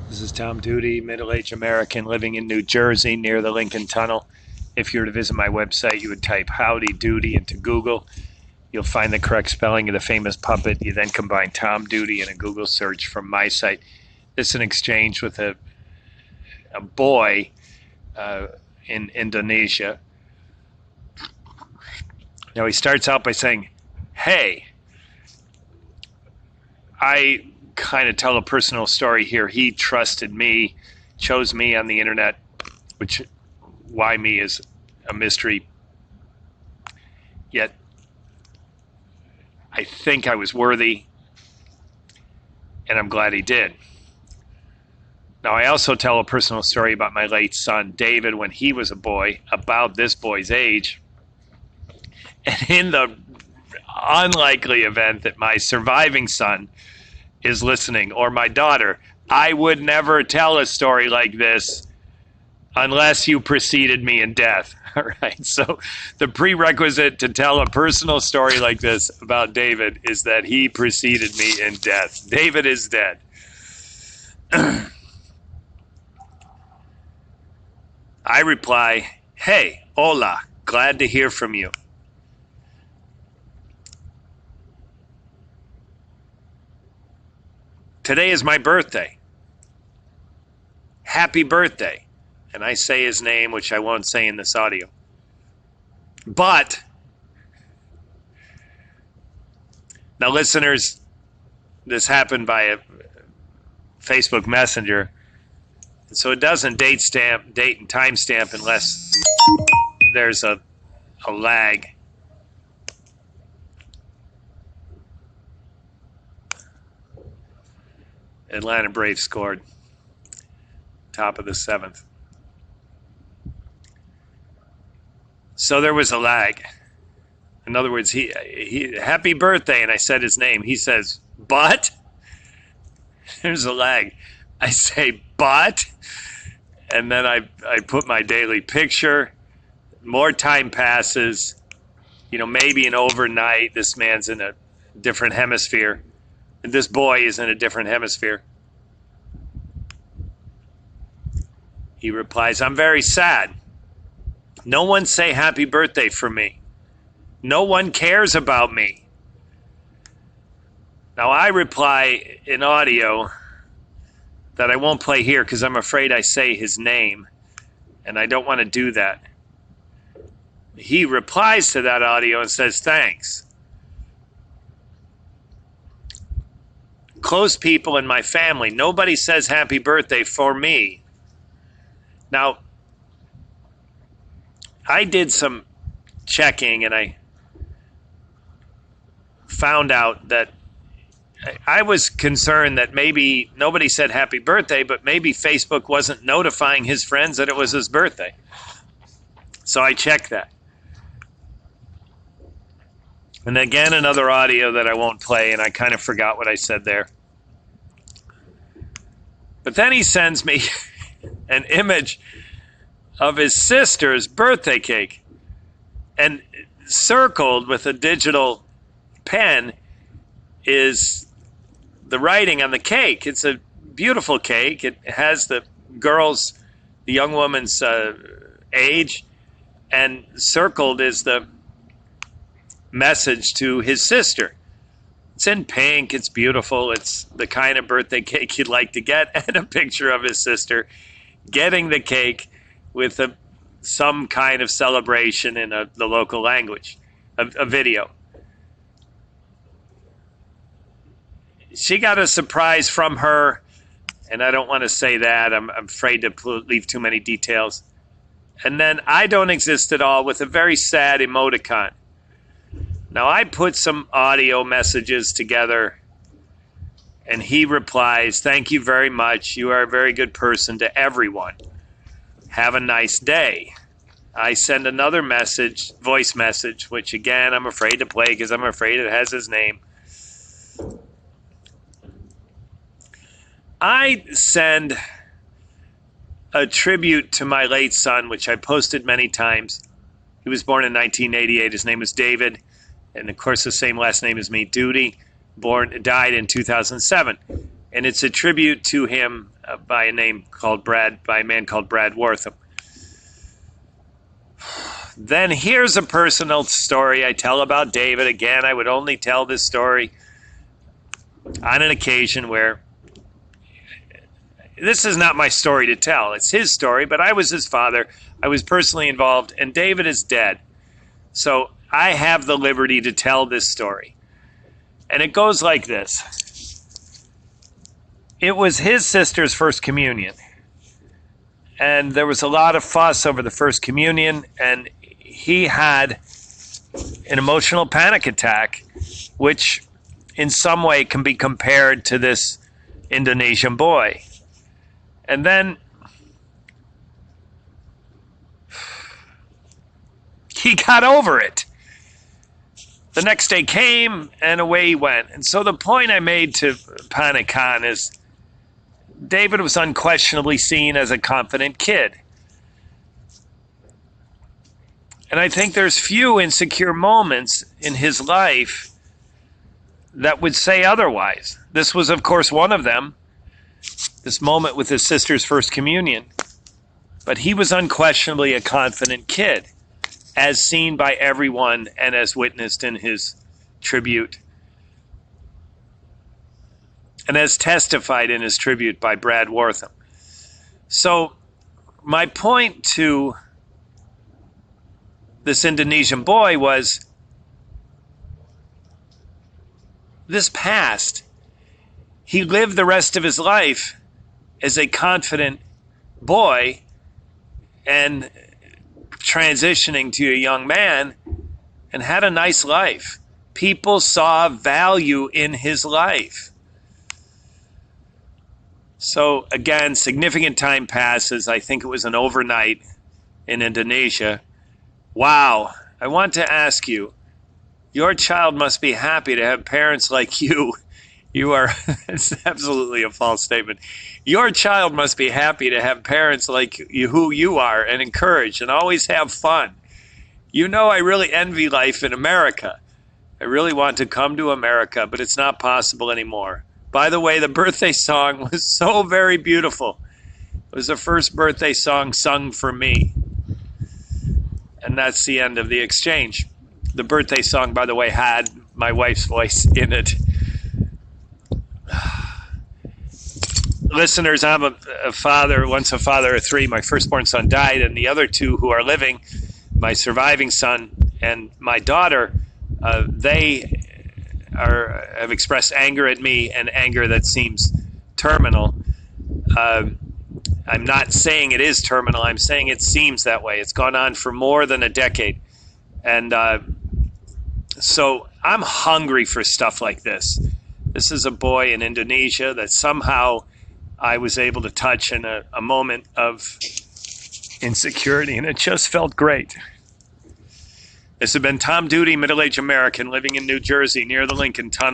This is Tom Duty, middle-aged American living in New Jersey near the Lincoln Tunnel. If you were to visit my website, you would type Howdy Doody into Google. You'll find the correct spelling of the famous puppet. You then combine Tom Duty in a Google search from my site. This is an exchange with a boy in Indonesia. Now he starts out by saying, "Hey." I kind of tell a personal story here. He trusted me, chose me on the internet, which why me is a mystery. Yet I think I was worthy, and I'm glad he did. Now, I also tell a personal story about my late son, David, when he was a boy, about this boy's age. And in the unlikely event that my surviving son is listening, or my daughter, I would never tell a story like this unless you preceded me in death. All right. So the prerequisite to tell a personal story like this about David is that he preceded me in death. David is dead. I reply, "Hey, hola, glad to hear from you. Today is my birthday. Happy birthday." And I say his name, which I won't say in this audio. But, now listeners, this happened by a Facebook Messenger. So it doesn't date and time stamp unless there's a lag. Atlanta Braves scored. Top of the 7th. So there was a lag. In other words, he happy birthday, and I said his name. He says, "But?" There's a lag. I say, "But?" And then I put my daily picture. More time passes. Maybe an overnight. This man's in a different hemisphere. And this boy is in a different hemisphere. He replies, "I'm very sad. No one say happy birthday for me. No one cares about me." Now I reply in audio that I won't play here because I'm afraid I say his name, and I don't want to do that. He replies to that audio and says, "Thanks. Close people in my family, nobody says happy birthday for me." Now, I did some checking and I found out that I was concerned that maybe nobody said happy birthday, but maybe Facebook wasn't notifying his friends that it was his birthday. So I checked that. And again, another audio that I won't play, and I kind of forgot what I said there. But then he sends me an image of his sister's birthday cake, and circled with a digital pen is the writing on the cake. It's a beautiful cake. It has the young woman's age, and circled is the message to his sister. It's in pink. It's beautiful. It's the kind of birthday cake you'd like to get, and a picture of his sister getting the cake with some kind of celebration in the local language, a video. She got a surprise from her, and I don't want to say that. I'm afraid to leave too many details. And then I don't exist at all with a very sad emoticon. Now, I put some audio messages together, and he replies, "Thank you very much. You are a very good person," to everyone. "Have a nice day." I send another message, voice message, which again, I'm afraid to play because I'm afraid it has his name. I send a tribute to my late son, which I posted many times. He was born in 1988. His name was David. And of course, the same last name as me, Duty. Died in 2007. And it's a tribute to him by a man called Brad Wortham. Then here's a personal story I tell about David. Again, I would only tell this story on an occasion where this is not my story to tell. It's his story, but I was his father. I was personally involved, and David is dead. So I have the liberty to tell this story. And it goes like this. It was his sister's first communion. And there was a lot of fuss over the first communion, and he had an emotional panic attack, which in some way can be compared to this Indonesian boy. And then he got over it. The next day came, and away he went. And so the point I made to Panik Khan is David was unquestionably seen as a confident kid. And I think there's few insecure moments in his life that would say otherwise. This was, of course, one of them, this moment with his sister's first communion. But he was unquestionably a confident kid, as seen by everyone and as witnessed in his tribute, and as testified in his tribute by Brad Wortham. So my point to this Indonesian boy was this past. He lived the rest of his life as a confident boy and transitioning to a young man, and had a nice life. People saw value in his life. So again, significant time passes. I think it was an overnight in Indonesia. Wow. I want to ask you, your child must be happy to have parents like you. You are, it's absolutely a false statement. Your child must be happy to have parents like you, who you are, and encourage and always have fun. You know, I really envy life in America. I really want to come to America, but it's not possible anymore. By the way, the birthday song was so very beautiful. It was the first birthday song sung for me. And that's the end of the exchange. The birthday song, by the way, had my wife's voice in it. Listeners, I'm a father, once a father of three. My firstborn son died, and the other two who are living, my surviving son and my daughter, they have expressed anger at me, and anger that seems terminal. I'm not saying it is terminal. I'm saying it seems that way. It's gone on for more than a decade. And so I'm hungry for stuff like this. This is a boy in Indonesia that somehow I was able to touch in a moment of insecurity, and it just felt great. This has been Tom Duty, middle-aged American living in New Jersey near the Lincoln Tunnel.